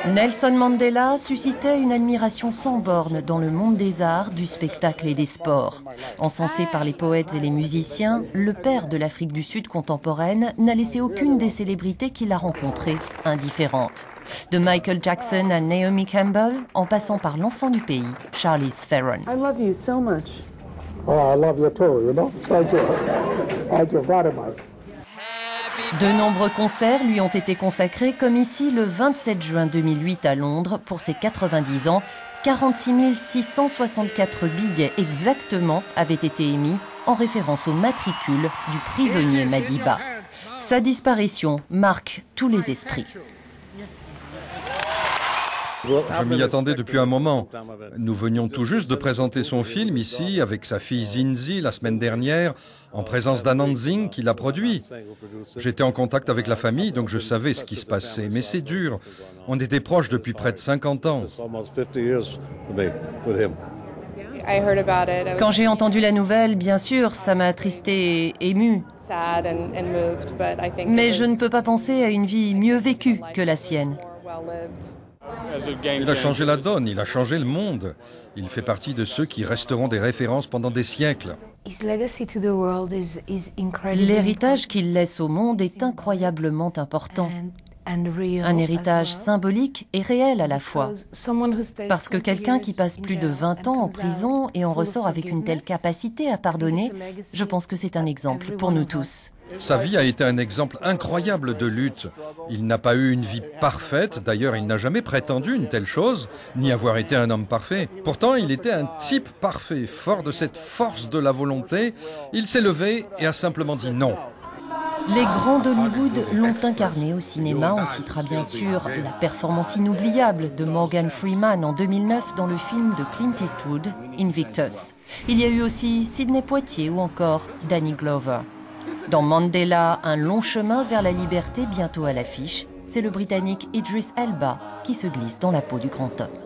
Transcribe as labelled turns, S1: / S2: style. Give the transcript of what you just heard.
S1: Nelson Mandela suscitait une admiration sans borne dans le monde des arts, du spectacle et des sports. Encensé par les poètes et les musiciens, le père de l'Afrique du Sud contemporaine n'a laissé aucune des célébrités qu'il a rencontrées indifférente. De Michael Jackson à Naomi Campbell, en passant par l'enfant du pays, Charlize Theron.
S2: I love you so much.
S3: Oh, I love you too, you know. Thank you. Thank you very much.
S1: De nombreux concerts lui ont été consacrés, comme ici le 27 juin 2008 à Londres pour ses 90 ans. 46 664 billets exactement avaient été émis en référence au matricule du prisonnier Madiba. Sa disparition marque tous les esprits.
S4: Je m'y attendais depuis un moment. Nous venions tout juste de présenter son film ici avec sa fille Zinzi la semaine dernière, en présence d'Anand Singh qui l'a produit. J'étais en contact avec la famille, donc je savais ce qui se passait. Mais c'est dur. On était proches depuis près de 50 ans.
S1: Quand j'ai entendu la nouvelle, bien sûr, ça m'a attristé et ému. Mais je ne peux pas penser à une vie mieux vécue que la sienne.
S4: Il a changé la donne, il a changé le monde. Il fait partie de ceux qui resteront des références pendant des siècles.
S1: L'héritage qu'il laisse au monde est incroyablement important. Un héritage symbolique et réel à la fois. Parce que quelqu'un qui passe plus de 20 ans en prison et en ressort avec une telle capacité à pardonner, je pense que c'est un exemple pour nous tous.
S4: Sa vie a été un exemple incroyable de lutte. Il n'a pas eu une vie parfaite, d'ailleurs il n'a jamais prétendu une telle chose, ni avoir été un homme parfait. Pourtant il était un type parfait, fort de cette force de la volonté. Il s'est levé et a simplement dit non.
S1: Les grands d'Hollywood l'ont incarné au cinéma. On citera bien sûr la performance inoubliable de Morgan Freeman en 2009 dans le film de Clint Eastwood, Invictus. Il y a eu aussi Sidney Poitier ou encore Danny Glover. Dans Mandela, un long chemin vers la liberté bientôt à l'affiche, c'est le Britannique Idris Elba qui se glisse dans la peau du grand homme.